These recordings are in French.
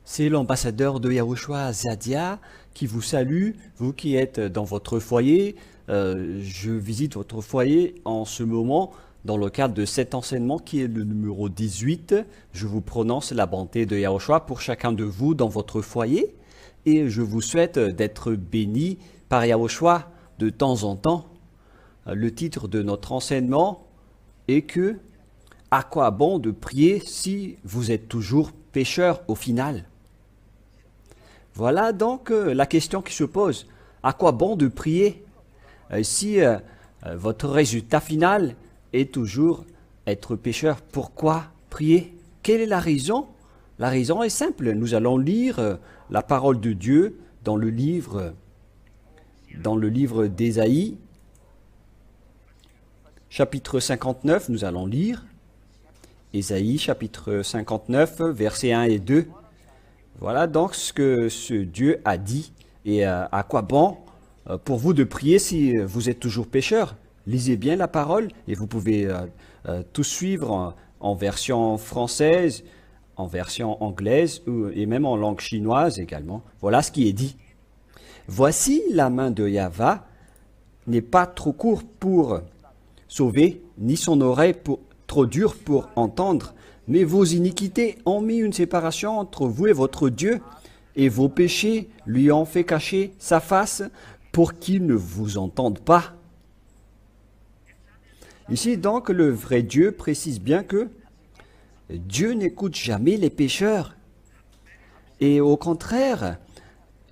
C'est l'ambassadeur de Yahushua Zadia qui vous salue, vous qui êtes dans votre foyer. Je visite votre foyer en ce moment dans le cadre de cet enseignement qui est le numéro 18. Je vous prononce la bonté de Yahushua pour chacun de vous dans votre foyer et je vous souhaite d'être béni par Yahushua de temps en temps. Le titre de notre enseignement est que à quoi bon de prier si vous êtes toujours pécheur au final? Voilà donc la question qui se pose. À quoi bon de prier si votre résultat final est toujours être pécheur? Pourquoi prier? Quelle est la raison? La raison est simple. Nous allons lire la parole de Dieu dans le livre d'Ésaïe, chapitre 59. Nous allons lire Ésaïe, chapitre 59, versets 1 et 2. Voilà donc ce que ce Dieu a dit et à quoi bon pour vous de prier si vous êtes toujours pécheur. Lisez bien la parole et vous pouvez tout suivre en version française, en version anglaise et même en langue chinoise également. Voilà ce qui est dit. Voici la main de Yahvé n'est pas trop courte pour sauver, ni son oreille trop dure pour entendre. Mais vos iniquités ont mis une séparation entre vous et votre Dieu, et vos péchés lui ont fait cacher sa face pour qu'il ne vous entende pas. Ici donc le vrai Dieu précise bien que Dieu n'écoute jamais les pécheurs. Et au contraire,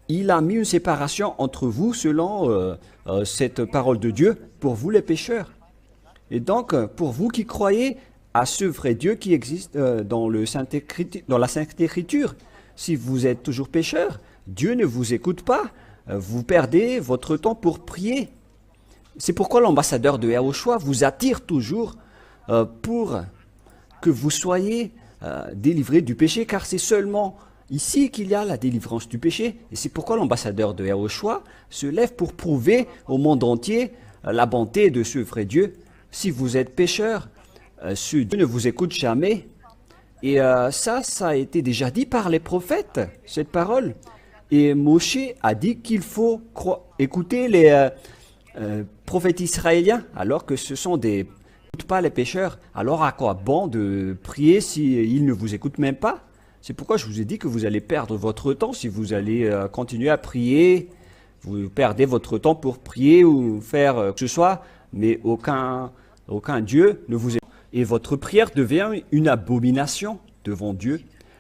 il a mis une séparation entre vous selon cette parole de Dieu pour vous les pécheurs. Et donc pour vous qui croyez à ce vrai Dieu qui existe dans la Sainte Écriture. Si vous êtes toujours pécheur, Dieu ne vous écoute pas. Vous perdez votre temps pour prier. C'est pourquoi l'ambassadeur de Yahushua vous attire toujours pour que vous soyez délivrés du péché, car c'est seulement ici qu'il y a la délivrance du péché. Et c'est pourquoi l'ambassadeur de Yahushua se lève pour prouver au monde entier la bonté de ce vrai Dieu. Si vous êtes pécheur, ce Dieu ne vous écoute jamais. Et ça a été déjà dit par les prophètes, cette parole. Et Moshe a dit qu'il faut écouter les prophètes israéliens, alors que ce sont pas les pécheurs. Alors à quoi bon de prier s'ils ne vous écoutent même pas? C'est pourquoi je vous ai dit que vous allez perdre votre temps si vous allez continuer à prier. Vous perdez votre temps pour prier ou faire que ce soit, mais aucun Dieu ne vous écoute. Et votre prière devient une abomination devant Dieu.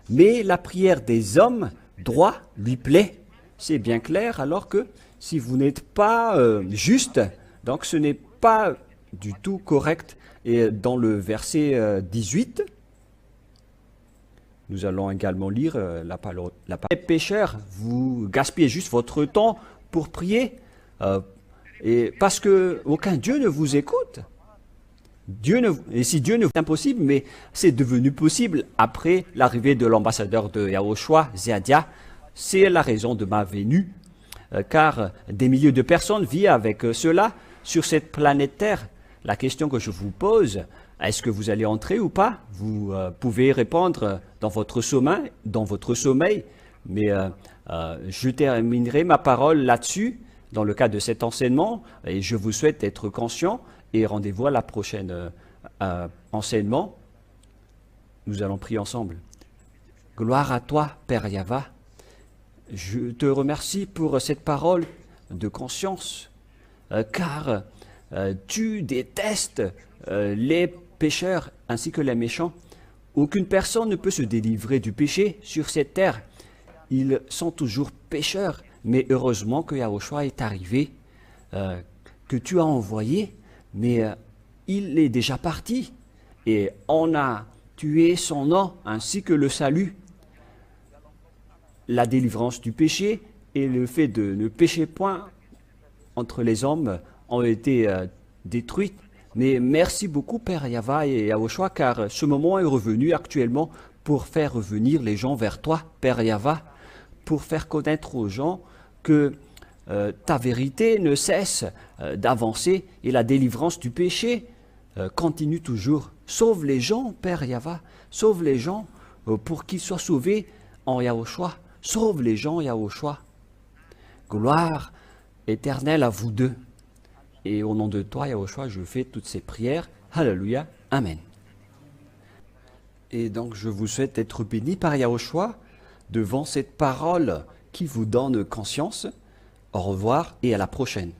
Mais la prière des hommes droits lui plaît. C'est bien clair, alors que si vous n'êtes pas juste, donc ce n'est pas du tout correct. Et dans le verset 18, nous allons également lire la parole. Pécheurs, vous gaspillez juste votre temps pour prier, et parce que aucun Dieu ne vous écoute. Et si Dieu ne vous est impossible, mais c'est devenu possible après l'arrivée de l'ambassadeur de Yahushua, Zadia. C'est la raison de ma venue, car des milliers de personnes vivent avec cela sur cette planète Terre. La question que je vous pose, est-ce que vous allez entrer ou pas? Vous pouvez répondre dans votre sommeil, mais je terminerai ma parole là-dessus dans le cadre de cet enseignement, et je vous souhaite d'être conscient. Et rendez-vous à la prochaine enseignement. Nous allons prier ensemble. Gloire à toi, Père Yahvé. Je te remercie pour cette parole de conscience, car tu détestes les pécheurs ainsi que les méchants. Aucune personne ne peut se délivrer du péché sur cette terre. Ils sont toujours pécheurs, mais heureusement que Yahushua est arrivé, que tu as envoyé. Mais il est déjà parti et on a tué son nom ainsi que le salut. La délivrance du péché et le fait de ne pécher point entre les hommes ont été détruites. Mais merci beaucoup Père Yahvé et Yahushua, car ce moment est revenu actuellement pour faire revenir les gens vers toi, Père Yahvé, pour faire connaître aux gens que ta vérité ne cesse d'avancer et la délivrance du péché continue toujours. Sauve les gens, Père Yahvé, sauve les gens pour qu'ils soient sauvés en Yahushua. Sauve les gens, Yahushua. Gloire éternelle à vous deux. Et au nom de toi, Yahushua, je fais toutes ces prières. Alléluia. Amen. Et donc, je vous souhaite être bénis par Yahushua devant cette parole qui vous donne conscience. Au revoir et à la prochaine.